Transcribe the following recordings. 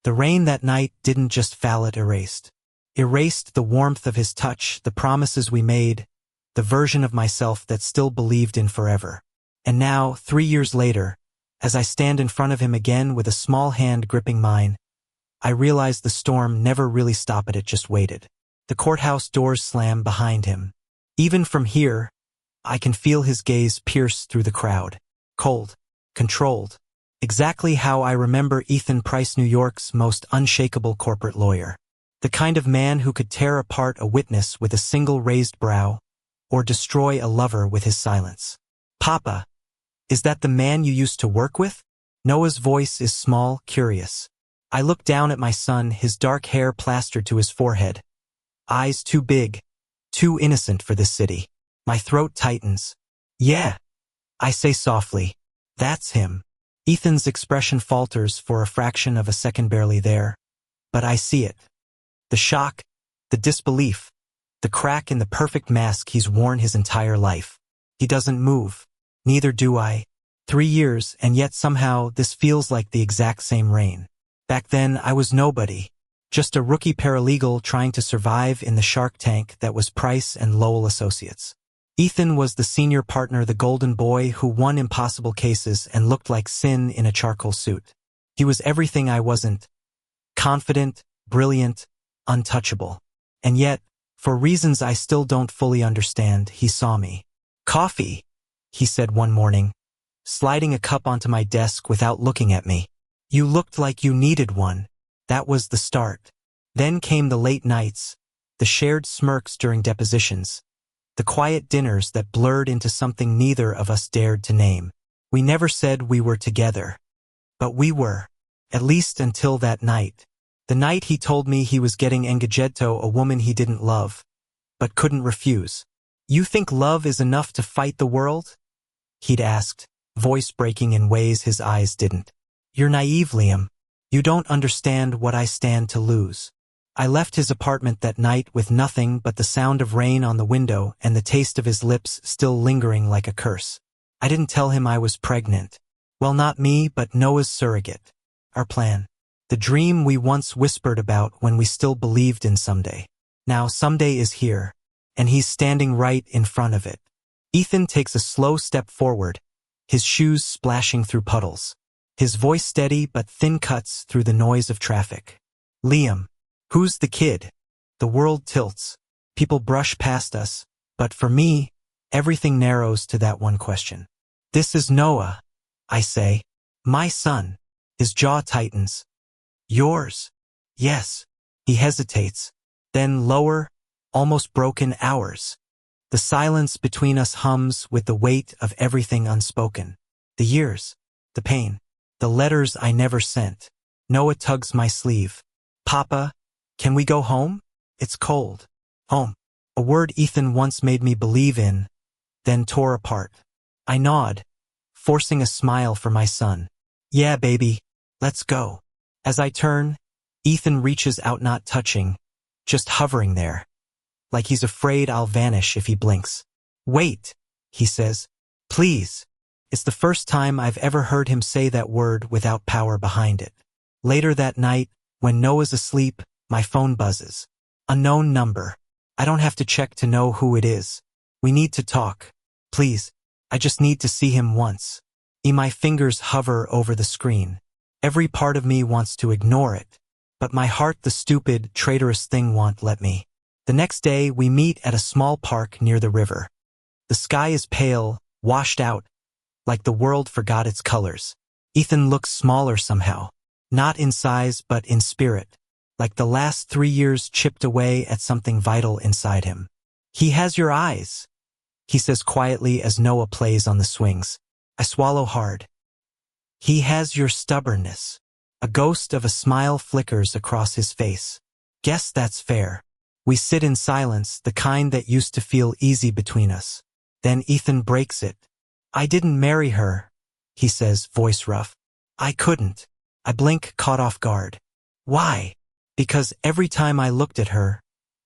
The rain that night didn't just fall, it erased the warmth of his touch, the promises we made, the version of myself that still believed in forever. And now, 3 years later, as I stand in front of him again with a small hand gripping mine, I realize the storm never really stopped, it just waited. The courthouse doors slam behind him. Even from here, I can feel his gaze pierce through the crowd. Cold, controlled. Exactly how I remember Ethan Price, New York's most unshakable corporate lawyer. The kind of man who could tear apart a witness with a single raised brow, or destroy a lover with his silence. Papa, is that the man you used to work with? Noah's voice is small, curious. I look down at my son, his dark hair plastered to his forehead. Eyes too big, too innocent for this city. My throat tightens. Yeah, I say softly. That's him. Ethan's expression falters for a fraction of a second, barely there. But I see it. The shock, the disbelief, the crack in the perfect mask he's worn his entire life. He doesn't move. Neither do I. 3 years, and yet somehow this feels like the exact same rain. Back then, I was nobody. Just a rookie paralegal trying to survive in the shark tank that was Price and Lowell Associates. Ethan was the senior partner, the golden boy who won impossible cases and looked like sin in a charcoal suit. He was everything I wasn't. Confident, brilliant, untouchable. And yet, for reasons I still don't fully understand, he saw me. "Coffee," he said one morning, sliding a cup onto my desk without looking at me. "You looked like you needed one." That was the start. Then came the late nights, the shared smirks during depositions, the quiet dinners that blurred into something neither of us dared to name. We never said we were together. But we were. At least until that night. The night he told me he was getting engaged to a woman he didn't love, but couldn't refuse. "You think love is enough to fight the world?" he'd asked, voice breaking in ways his eyes didn't. "You're naive, Liam. You don't understand what I stand to lose." I left his apartment that night with nothing but the sound of rain on the window and the taste of his lips still lingering like a curse. I didn't tell him I was pregnant. Well, not me, but Noah's surrogate. Our plan. The dream we once whispered about when we still believed in someday. Now someday is here, and he's standing right in front of it. Ethan takes a slow step forward, his shoes splashing through puddles. His voice steady but thin cuts through the noise of traffic. "Liam, who's the kid?" The world tilts. People brush past us, but for me, everything narrows to that one question. "This is Noah," I say. "My son." His jaw tightens. "Yours?" "Yes." He hesitates. Then lower, almost broken, "Ours." The silence between us hums with the weight of everything unspoken. The years, the pain, the letters I never sent. Noah tugs my sleeve. "Papa, can we go home? It's cold." Home. A word Ethan once made me believe in, then tore apart. I nod, forcing a smile for my son. "Yeah, baby, let's go." As I turn, Ethan reaches out, not touching, just hovering there, like he's afraid I'll vanish if he blinks. "Wait," he says. "Please." It's the first time I've ever heard him say that word without power behind it. Later that night, when Noah's asleep, my phone buzzes. Unknown number. I don't have to check to know who it is. "We need to talk. Please. I just need to see him once." My fingers hover over the screen. Every part of me wants to ignore it, but my heart, the stupid, traitorous thing, won't let me. The next day, we meet at a small park near the river. The sky is pale, washed out, like the world forgot its colors. Ethan looks smaller somehow, not in size but in spirit, like the last 3 years chipped away at something vital inside him. "He has your eyes," he says quietly as Noah plays on the swings. I swallow hard. "He has your stubbornness." A ghost of a smile flickers across his face. Guess that's fair. We sit in silence, the kind that used to feel easy between us. Then Ethan breaks it. "I didn't marry her," he says, voice rough. "I couldn't." I blink, caught off guard. "Why?" "Because every time I looked at her,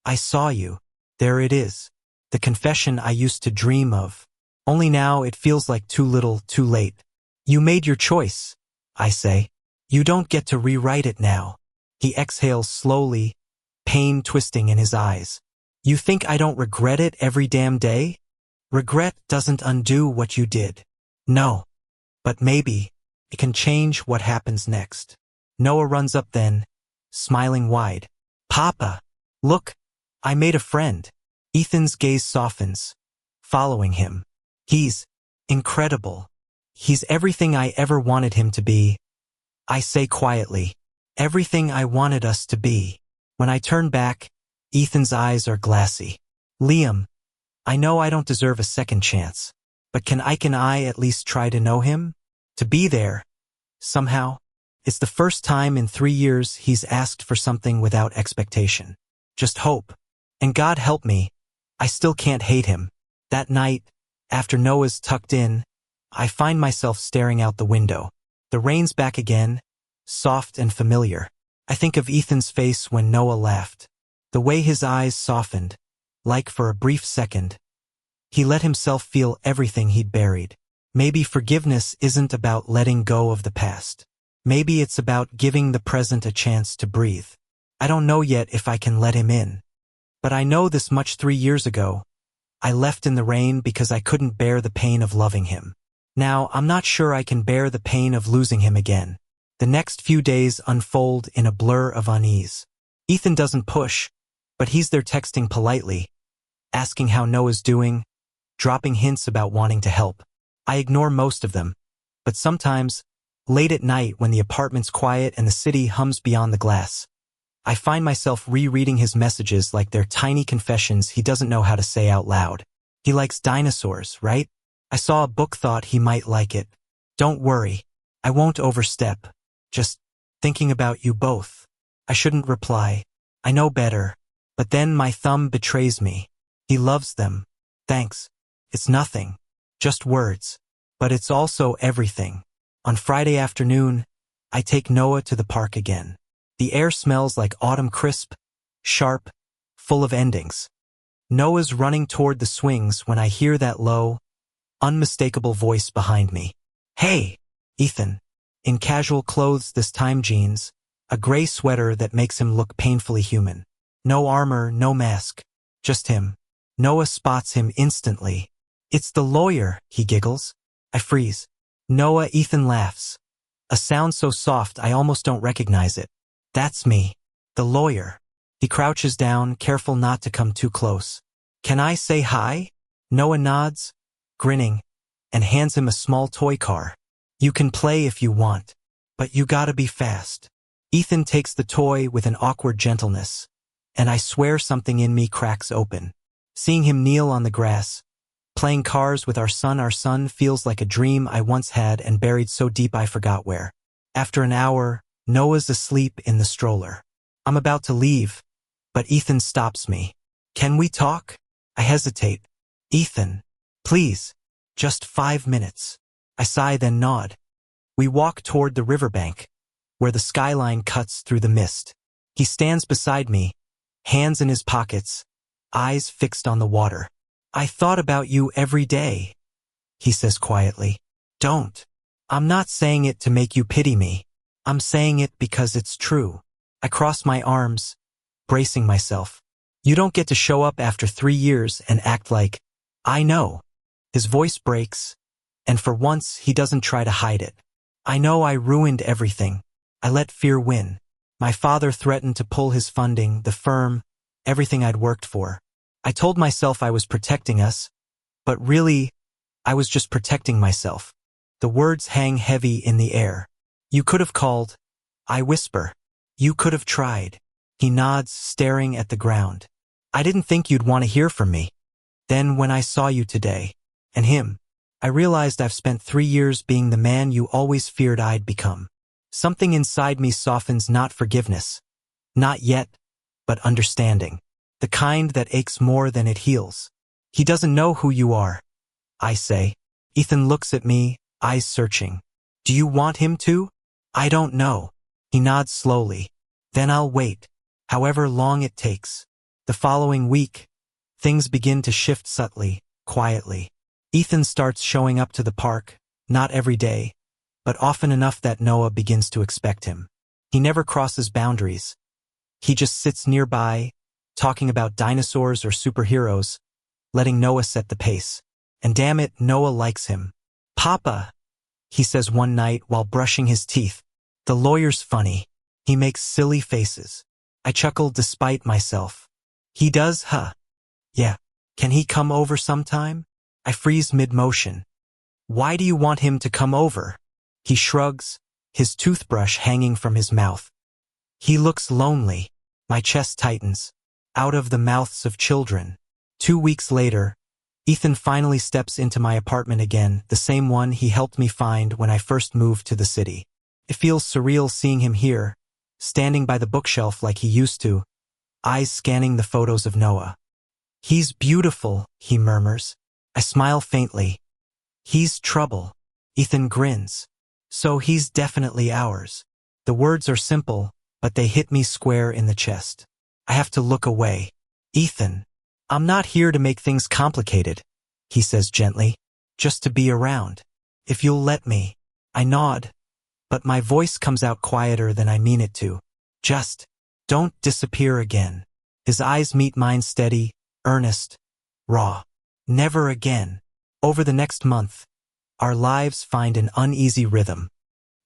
I saw you. There it is. The confession I used to dream of. Only now it feels like too little, too late." "You made your choice," I say. "You don't get to rewrite it now." He exhales slowly, pain twisting in his eyes. You think I don't regret it every damn day? Regret doesn't undo what you did. No. But maybe it can change what happens next. Noah runs up then, smiling wide. Papa, look, I made a friend. Ethan's gaze softens, following him. He's incredible. He's everything I ever wanted him to be. I say quietly, everything I wanted us to be. When I turn back, Ethan's eyes are glassy. Liam, I know I don't deserve a second chance, but can I at least try to know him? To be there, somehow? It's the first time in 3 years he's asked for something without expectation. Just hope. And God help me, I still can't hate him. That night, after Noah's tucked in, I find myself staring out the window. The rain's back again, soft and familiar. I think of Ethan's face when Noah laughed. The way his eyes softened, like for a brief second. He let himself feel everything he'd buried. Maybe forgiveness isn't about letting go of the past. Maybe it's about giving the present a chance to breathe. I don't know yet if I can let him in. But I know this much 3 years ago. I left in the rain because I couldn't bear the pain of loving him. Now, I'm not sure I can bear the pain of losing him again. The next few days unfold in a blur of unease. Ethan doesn't push, but he's there texting politely, asking how Noah's doing, dropping hints about wanting to help. I ignore most of them, but sometimes, late at night when the apartment's quiet and the city hums beyond the glass, I find myself rereading his messages like they're tiny confessions he doesn't know how to say out loud. He likes dinosaurs, right? I saw a book, thought he might like it. Don't worry, I won't overstep. Just thinking about you both. I shouldn't reply. I know better. But then my thumb betrays me. He loves them. Thanks. It's nothing. Just words. But it's also everything. On Friday afternoon, I take Noah to the park again. The air smells like autumn, crisp, sharp, full of endings. Noah's running toward the swings when I hear that low, unmistakable voice behind me. Hey, Ethan. In casual clothes this time, jeans, a gray sweater that makes him look painfully human. No armor, no mask. Just him. Noah spots him instantly. It's the lawyer, he giggles. I freeze. Noah, Ethan laughs. A sound so soft I almost don't recognize it. That's me. The lawyer. He crouches down, careful not to come too close. Can I say hi? Noah nods, grinning, and hands him a small toy car. You can play if you want, but you gotta be fast. Ethan takes the toy with an awkward gentleness, and I swear something in me cracks open. Seeing him kneel on the grass, playing cars with our son feels like a dream I once had and buried so deep I forgot where. After an hour, Noah's asleep in the stroller. I'm about to leave, but Ethan stops me. Can we talk? I hesitate. Ethan, please, just 5 minutes. I sigh then nod. We walk toward the riverbank, where the skyline cuts through the mist. He stands beside me, hands in his pockets, eyes fixed on the water. I thought about you every day, he says quietly. Don't. I'm not saying it to make you pity me. I'm saying it because it's true. I cross my arms, bracing myself. You don't get to show up after 3 years and act like, I know. His voice breaks, and for once he doesn't try to hide it. I know I ruined everything. I let fear win. My father threatened to pull his funding, the firm, everything I'd worked for. I told myself I was protecting us, but really, I was just protecting myself. The words hang heavy in the air. You could have called. I whisper. You could have tried. He nods, staring at the ground. I didn't think you'd want to hear from me. Then when I saw you today, and him, I realized I've spent 3 years being the man you always feared I'd become. Something inside me softens, not forgiveness. Not yet, but understanding. The kind that aches more than it heals. He doesn't know who you are, I say. Ethan looks at me, eyes searching. Do you want him to? I don't know. He nods slowly. Then I'll wait, however long it takes. The following week, things begin to shift subtly, quietly. Ethan starts showing up to the park, not every day, but often enough that Noah begins to expect him. He He never crosses boundaries. He just sits nearby, talking about dinosaurs or superheroes, letting Noah set the pace. And damn it, Noah likes him. "Papa," he says one night while brushing his teeth. "The lawyer's funny. He makes silly faces." I chuckle despite myself. "He does, huh? Yeah. Can he come over sometime?" I freeze mid-motion. "Why do you want him to come over?" He shrugs, his toothbrush hanging from his mouth. "He looks lonely." My chest tightens. Out of the mouths of children. 2 weeks later, Ethan finally steps into my apartment again, the same one he helped me find when I first moved to the city. It feels surreal seeing him here, standing by the bookshelf like he used to, eyes scanning the photos of Noah. "He's beautiful," he murmurs. I smile faintly. "He's trouble." Ethan grins. "So he's definitely ours." The words are simple, but they hit me square in the chest. I have to look away. "Ethan, I'm not here to make things complicated," he says gently. "Just to be around. If you'll let me." I nod, but my voice comes out quieter than I mean it to. "Just don't disappear again." His eyes meet mine, steady, earnest, raw. "Never again." Over the next month, our lives find an uneasy rhythm.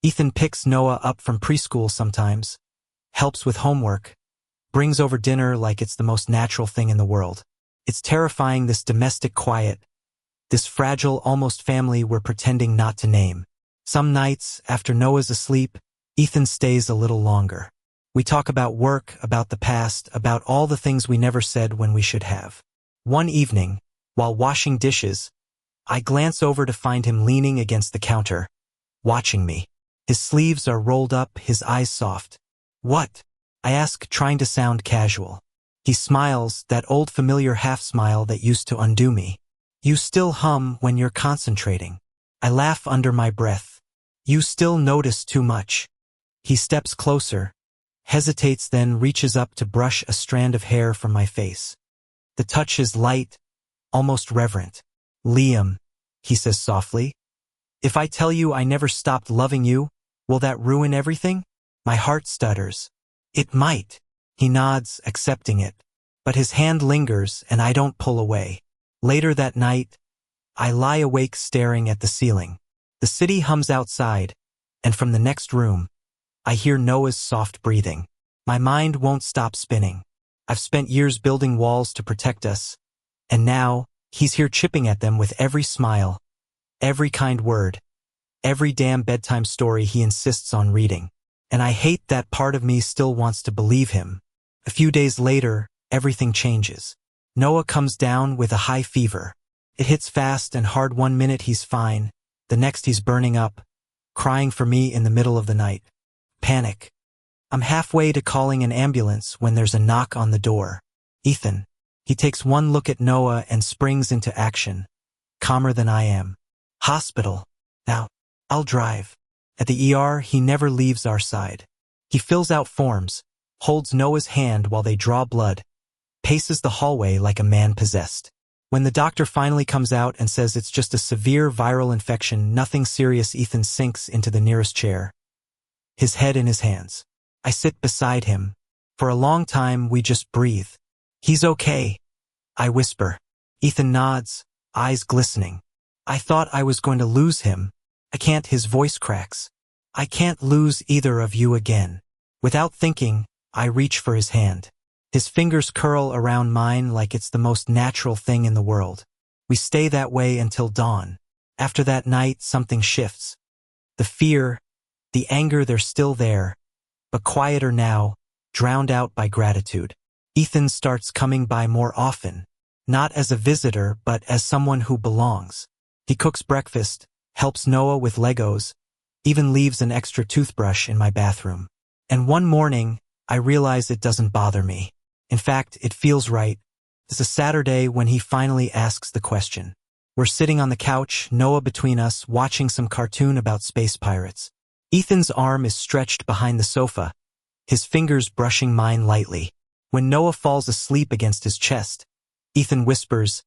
Ethan picks Noah up from preschool sometimes, helps with homework, brings over dinner like it's the most natural thing in the world. It's terrifying, this domestic quiet, this fragile, almost family we're pretending not to name. Some nights, after Noah's asleep, Ethan stays a little longer. We talk about work, about the past, about all the things we never said when we should have. One evening, while washing dishes, I glance over to find him leaning against the counter, watching me. His sleeves are rolled up, his eyes soft. "What?" I ask, trying to sound casual. He smiles, that old familiar half-smile that used to undo me. "You still hum when you're concentrating." I laugh under my breath. "You still notice too much." He steps closer, hesitates, then reaches up to brush a strand of hair from my face. The touch is light, almost reverent. "Liam," he says softly, "if I tell you I never stopped loving you, will that ruin everything?" My heart stutters. "It might." He nods, accepting it. But his hand lingers, and I don't pull away. Later that night, I lie awake staring at the ceiling. The city hums outside, and from the next room, I hear Noah's soft breathing. My mind won't stop spinning. I've spent years building walls to protect us, and now, he's here chipping at them with every smile, every kind word, every damn bedtime story he insists on reading. And I hate that part of me still wants to believe him. A few days later, everything changes. Noah comes down with a high fever. It hits fast and hard. 1 minute he's fine, the next he's burning up, crying for me in the middle of the night. Panic. I'm halfway to calling an ambulance when there's a knock on the door. Ethan. He takes one look at Noah and springs into action, calmer than I am. "Hospital. Now, I'll drive." At the ER, he never leaves our side. He fills out forms, holds Noah's hand while they draw blood, paces the hallway like a man possessed. When the doctor finally comes out and says it's just a severe viral infection, nothing serious, Ethan sinks into the nearest chair, his head in his hands. I sit beside him. For a long time, we just breathe. "He's okay," I whisper. Ethan nods, eyes glistening. "I thought I was going to lose him. I can't." His voice cracks. "I can't lose either of you again." Without thinking, I reach for his hand. His fingers curl around mine like it's the most natural thing in the world. We stay that way until dawn. After that night, something shifts. The fear, the anger, they're still there, but quieter now, drowned out by gratitude. Ethan starts coming by more often, not as a visitor but as someone who belongs. He cooks breakfast, helps Noah with Legos, even leaves an extra toothbrush in my bathroom. And one morning, I realize it doesn't bother me. In fact, it feels right. It's a Saturday when he finally asks the question. We're sitting on the couch, Noah between us, watching some cartoon about space pirates. Ethan's arm is stretched behind the sofa, his fingers brushing mine lightly. When Noah falls asleep against his chest, Ethan whispers,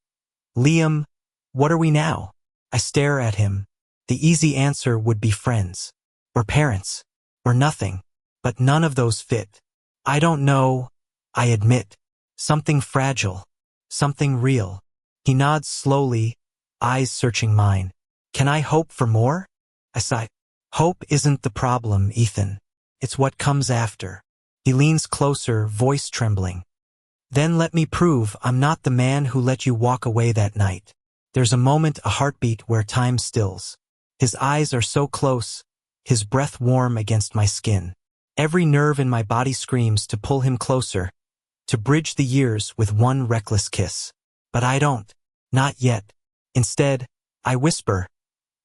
"Liam, what are we now?" I stare at him. The easy answer would be friends, or parents, or nothing. but none of those fit. I don't know, I admit. Something fragile. Something real. He nods slowly, eyes searching mine. Can I hope for more? I sigh. Hope isn't the problem, Ethan. It's what comes after. He leans closer, voice trembling. Then let me prove I'm not the man who let you walk away that night. There's a moment, a heartbeat where time stills. His eyes are so close, his breath warm against my skin. Every nerve in my body screams to pull him closer, to bridge the years with one reckless kiss. But I don't. Not yet. Instead, I whisper,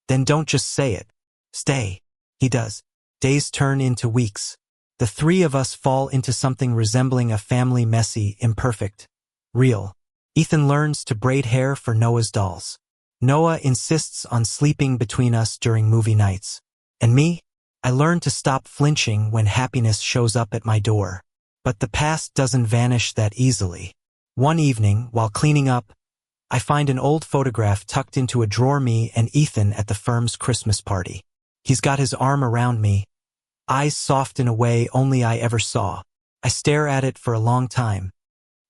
then don't just say it. Stay. He does. Days turn into weeks. The three of us fall into something resembling a family, messy, imperfect, real. Ethan learns to braid hair for Noah's dolls. Noah insists on sleeping between us during movie nights. And me? I learn to stop flinching when happiness shows up at my door. But the past doesn't vanish that easily. One evening, while cleaning up, I find an old photograph tucked into a drawer, me and Ethan at the firm's Christmas party. He's got his arm around me, eyes soft in a way only I ever saw. I stare at it for a long time.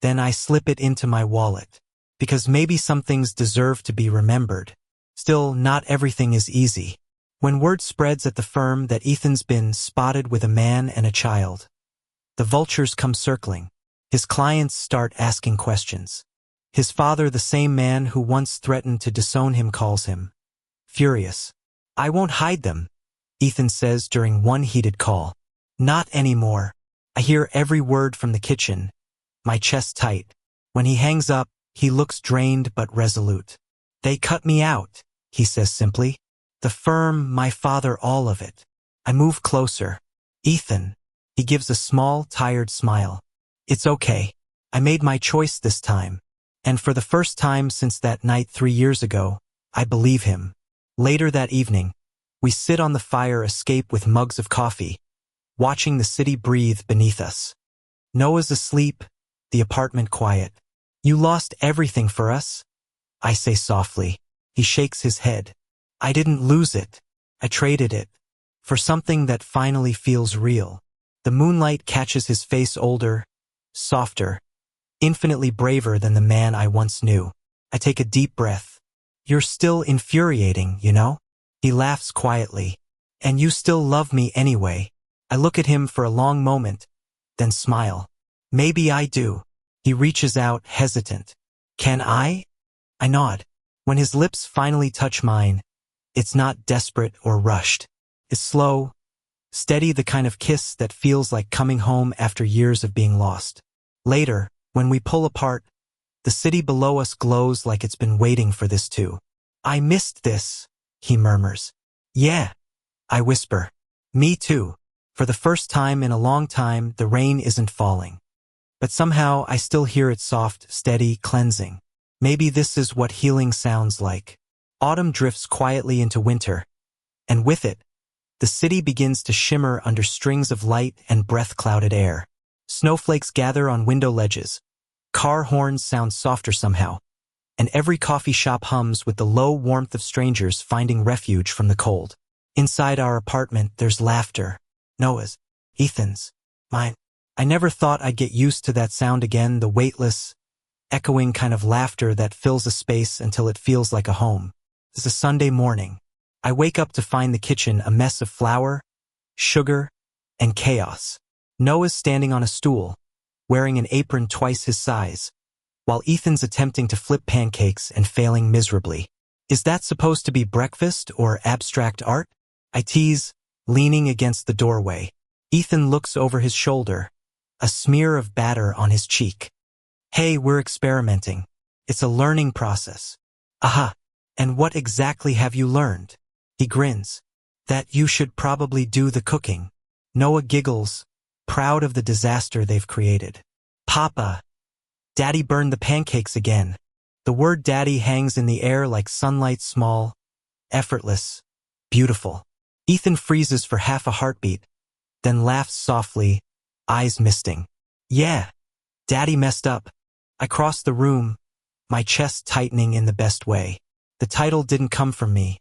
Then I slip it into my wallet. Because maybe some things deserve to be remembered. Still, not everything is easy. When word spreads at the firm that Ethan's been spotted with a man and a child, the vultures come circling. His clients start asking questions. His father, the same man who once threatened to disown him, calls him. Furious. I won't hide them, Ethan says during one heated call. Not anymore. I hear every word from the kitchen, my chest tight. When he hangs up, he looks drained but resolute. They cut me out, he says simply. The firm, my father, all of it. I move closer. Ethan. He gives a small, tired smile. It's okay. I made my choice this time. And for the first time since that night 3 years ago, I believe him. Later that evening, we sit on the fire escape with mugs of coffee, watching the city breathe beneath us. Noah's asleep, the apartment quiet. You lost everything for us? I say softly. He shakes his head. I didn't lose it. I traded it for something that finally feels real. The moonlight catches his face, older, softer, infinitely braver than the man I once knew. I take a deep breath. You're still infuriating, you know? He laughs quietly. And you still love me anyway. I look at him for a long moment, then smile. Maybe I do. He reaches out, hesitant. Can I? I nod. When his lips finally touch mine, it's not desperate or rushed. It's slow, steady, the kind of kiss that feels like coming home after years of being lost. Later, when we pull apart, the city below us glows like it's been waiting for this too. I missed this, he murmurs. Yeah, I whisper. Me too. For the first time in a long time, the rain isn't falling. But somehow I still hear it, soft, steady, cleansing. Maybe this is what healing sounds like. Autumn drifts quietly into winter, and with it, the city begins to shimmer under strings of light and breath-clouded air. Snowflakes gather on window ledges. Car horns sound softer somehow, and every coffee shop hums with the low warmth of strangers finding refuge from the cold. Inside our apartment, there's laughter. Noah's, Ethan's, mine. I never thought I'd get used to that sound again, the weightless, echoing kind of laughter that fills a space until it feels like a home. It's a Sunday morning. I wake up to find the kitchen a mess of flour, sugar, and chaos. Noah's standing on a stool, wearing an apron twice his size, while Ethan's attempting to flip pancakes and failing miserably. Is that supposed to be breakfast or abstract art? I tease, leaning against the doorway. Ethan looks over his shoulder, a smear of batter on his cheek. Hey, we're experimenting. It's a learning process. Aha. And what exactly have you learned? He grins. That you should probably do the cooking. Noah giggles, proud of the disaster they've created. Papa. Daddy burned the pancakes again. The word daddy hangs in the air like sunlight, small, effortless, beautiful. Ethan freezes for half a heartbeat, then laughs softly, eyes misting. Yeah, Daddy messed up. I cross the room, my chest tightening in the best way. The title didn't come from me.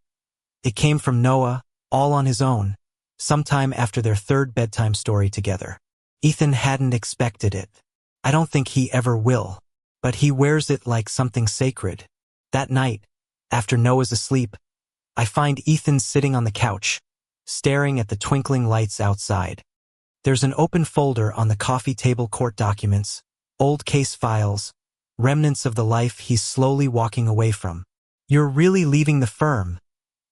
It came from Noah, all on his own. sometime after their third bedtime story together. Ethan hadn't expected it. I don't think he ever will, but he wears it like something sacred. That night, after Noah's asleep, I find Ethan sitting on the couch, staring at the twinkling lights outside. There's an open folder on the coffee table, court documents, old case files, remnants of the life he's slowly walking away from. "You're really leaving the firm?"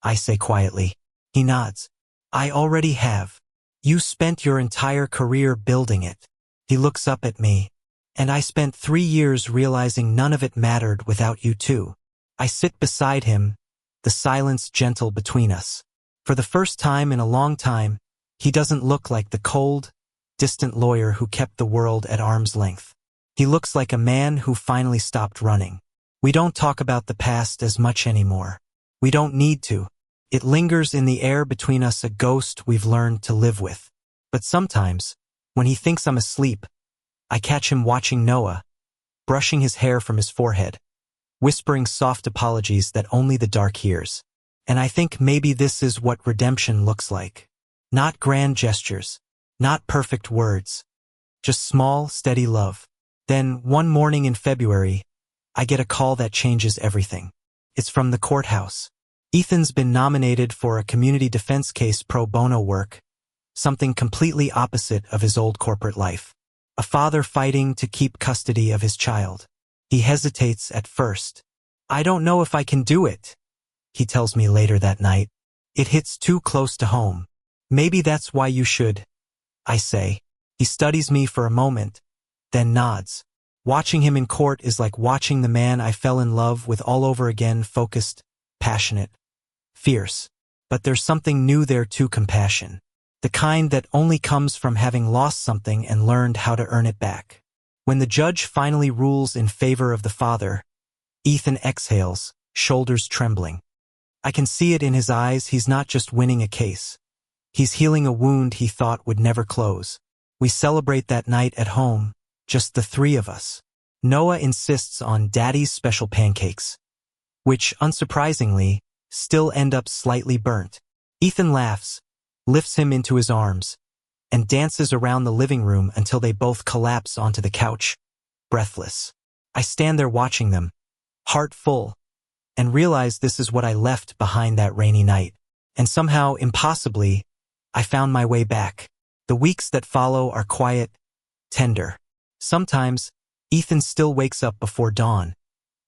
I say quietly. He nods. "I already have. You spent your entire career building it." He looks up at me. "And I spent 3 years realizing none of it mattered without you too." I sit beside him, the silence gentle between us. For the first time in a long time, he doesn't look like the cold, distant lawyer who kept the world at arm's length. He looks like a man who finally stopped running. We don't talk about the past as much anymore. We don't need to. It lingers in the air between us, a ghost we've learned to live with. But sometimes, when he thinks I'm asleep, I catch him watching Noah, brushing his hair from his forehead, whispering soft apologies that only the dark hears. And I think maybe this is what redemption looks like. Not grand gestures, not perfect words, just small, steady love. Then, one morning in February, I get a call that changes everything. It's from the courthouse. Ethan's been nominated for a community defense case, pro bono work, something completely opposite of his old corporate life. A father fighting to keep custody of his child. He hesitates at first. "I don't know if I can do it," he tells me later that night. "It hits too close to home." "Maybe that's why you should," I say. He studies me for a moment, then nods. Watching him in court is like watching the man I fell in love with all over again, focused, passionate, fierce. But there's something new there too, compassion. The kind that only comes from having lost something and learned how to earn it back. When the judge finally rules in favor of the father, Ethan exhales, shoulders trembling. I can see it in his eyes. He's not just winning a case. He's healing a wound he thought would never close. We celebrate that night at home, just the three of us. Noah insists on Daddy's special pancakes, which, unsurprisingly, still end up slightly burnt. Ethan laughs, lifts him into his arms, and dances around the living room until they both collapse onto the couch, breathless. I stand there watching them, heart full, and realize this is what I left behind that rainy night. And somehow, impossibly, I found my way back. The weeks that follow are quiet, tender. Sometimes, Ethan still wakes up before dawn,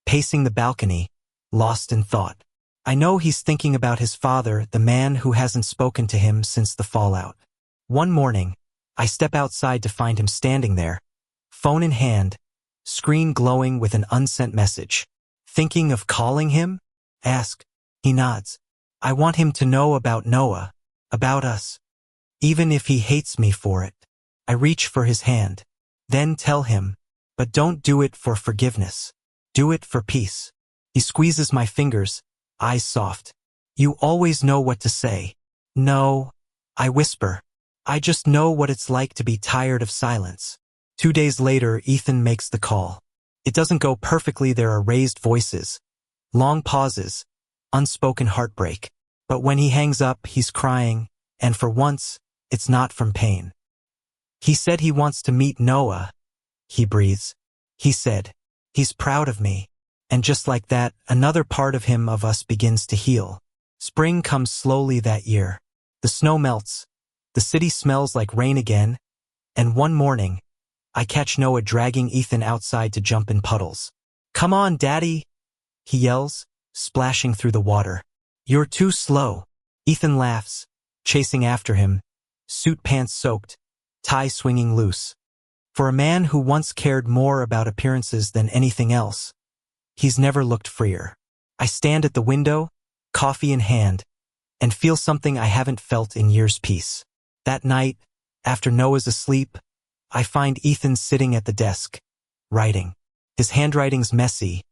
pacing the balcony, lost in thought. I know he's thinking about his father, the man who hasn't spoken to him since the fallout. One morning, I step outside to find him standing there, phone in hand, screen glowing with an unsent message. "Thinking of calling him?" Ask. He nods. "I want him to know about Noah, about us, even if he hates me for it." I reach for his hand. "Then tell him, but don't do it for forgiveness. Do it for peace." He squeezes my fingers, eyes soft. "You always know what to say." "No," I whisper. "I just know what it's like to be tired of silence." 2 days later, Ethan makes the call. It doesn't go perfectly. There are raised voices, long pauses, unspoken heartbreak. But when he hangs up, he's crying, and for once, it's not from pain. "He said he wants to meet Noah," he breathes. "He said, he's proud of me." And just like that, another part of him, of us, begins to heal. Spring comes slowly that year. The snow melts, the city smells like rain again, and one morning, I catch Noah dragging Ethan outside to jump in puddles. "Come on, Daddy," he yells, splashing through the water. "You're too slow." Ethan laughs, chasing after him, suit pants soaked, tie swinging loose. For a man who once cared more about appearances than anything else, he's never looked freer. I stand at the window, coffee in hand, and feel something I haven't felt in years. Peace. That night, after Noah's asleep, I find Ethan sitting at the desk, writing. His handwriting's messy,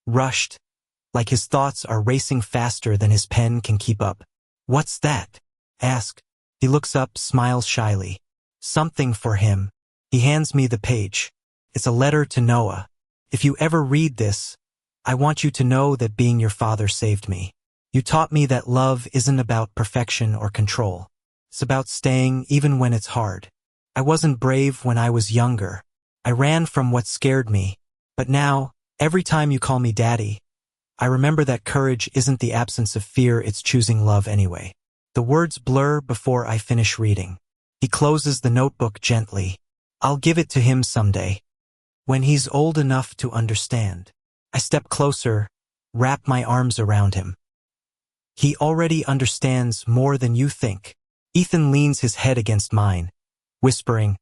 rushed, like his thoughts are racing faster than his pen can keep up. "What's that?" Ask. He looks up, smiles shyly. "Something for him." He hands me the page. It's a letter to Noah. "If you ever read this, I want you to know that being your father saved me. You taught me that love isn't about perfection or control. It's about staying even when it's hard. I wasn't brave when I was younger. I ran from what scared me. But now, every time you call me daddy, I remember that courage isn't the absence of fear, it's choosing love anyway. The words blur before I finish reading. He closes the notebook gently. I'll give it to him someday. When he's old enough to understand. I step closer, wrap my arms around him. He already understands more than you think. Ethan leans his head against mine, whispering,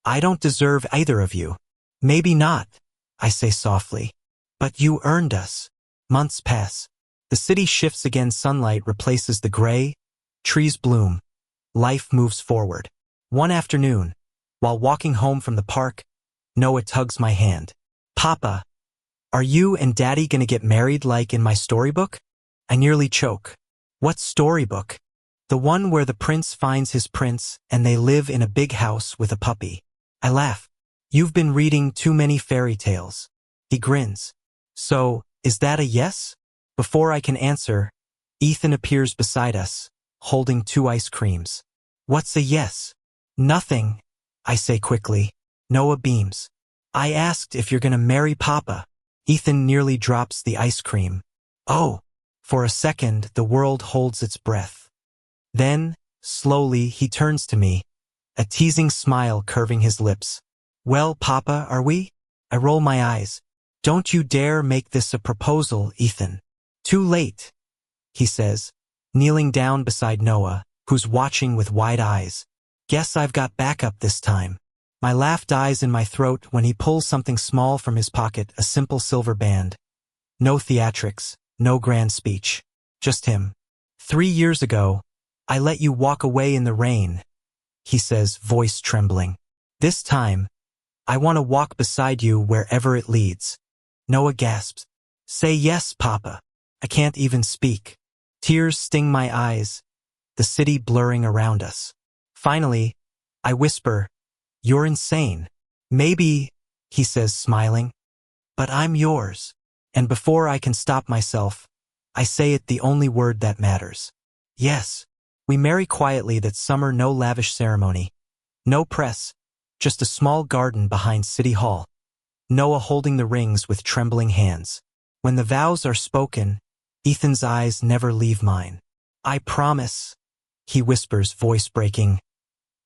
I don't deserve either of you. Maybe not, I say softly. But you earned us. Months pass. The city shifts again, sunlight replaces the gray, trees bloom. Life moves forward. One afternoon, while walking home from the park, Noah tugs my hand. Papa, are you and Daddy gonna get married like in my storybook? I nearly choke. What storybook? The one where the prince finds his prince and they live in a big house with a puppy. I laugh. You've been reading too many fairy tales. He grins. So, is that a yes? Before I can answer, Ethan appears beside us, holding 2 ice creams. What's a yes? Nothing, I say quickly. Noah beams. I asked if you're gonna marry Papa. Ethan nearly drops the ice cream. Oh! For a second, the world holds its breath. Then, slowly, he turns to me, a teasing smile curving his lips. Well, Papa, are we? I roll my eyes. Don't you dare make this a proposal, Ethan. Too late, he says, kneeling down beside Noah, who's watching with wide eyes. Guess I've got backup this time. My laugh dies in my throat when he pulls something small from his pocket, a simple silver band. No theatrics, no grand speech. Just him. 3 years ago, I let you walk away in the rain, he says, voice trembling. This time, I want to walk beside you wherever it leads. Noah gasps. Say yes, Papa. I can't even speak. Tears sting my eyes, the city blurring around us. Finally, I whisper, You're insane. Maybe, he says, smiling. But I'm yours. And before I can stop myself, I say it, the only word that matters. Yes. We marry quietly that summer, no lavish ceremony. No press, just a small garden behind City Hall. Noah holding the rings with trembling hands. When the vows are spoken, Ethan's eyes never leave mine. I promise, he whispers, voice breaking,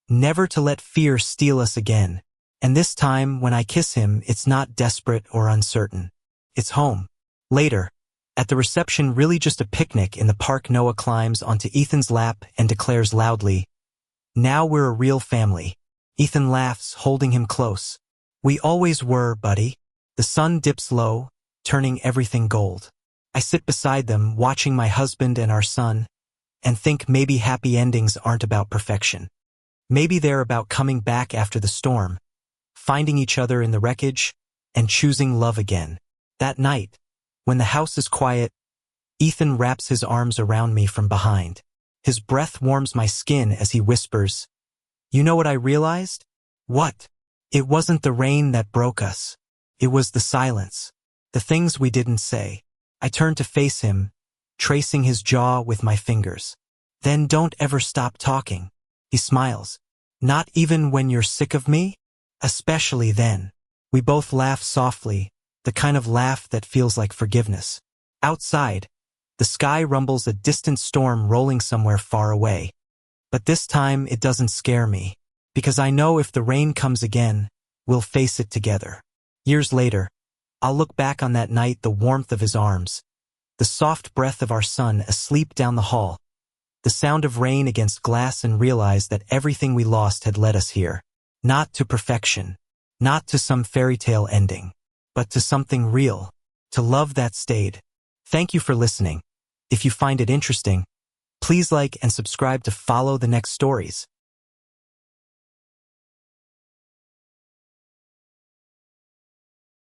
never to let fear steal us again. And this time, when I kiss him, it's not desperate or uncertain. It's home. Later, at the reception, really just a picnic in the park, Noah climbs onto Ethan's lap and declares loudly, Now we're a real family. Ethan laughs, holding him close. We always were, buddy. The sun dips low, turning everything gold. I sit beside them, watching my husband and our son, and think maybe happy endings aren't about perfection. Maybe they're about coming back after the storm, finding each other in the wreckage, and choosing love again. That night, when the house is quiet, Ethan wraps his arms around me from behind. His breath warms my skin as he whispers, You know what I realized? What? It wasn't the rain that broke us. It was the silence. The things we didn't say. I turn to face him, tracing his jaw with my fingers. Then don't ever stop talking. He smiles. Not even when you're sick of me? Especially then. We both laugh softly, the kind of laugh that feels like forgiveness. Outside, the sky rumbles, a distant storm rolling somewhere far away. But this time it doesn't scare me, because I know if the rain comes again, we'll face it together. Years later, I'll look back on that night, the warmth of his arms, the soft breath of our son asleep down the hall, the sound of rain against glass, and realize that everything we lost had led us here. Not to perfection, not to some fairy tale ending, but to something real, to love that stayed. Thank you for listening. If you find it interesting, please like and subscribe to follow the next stories.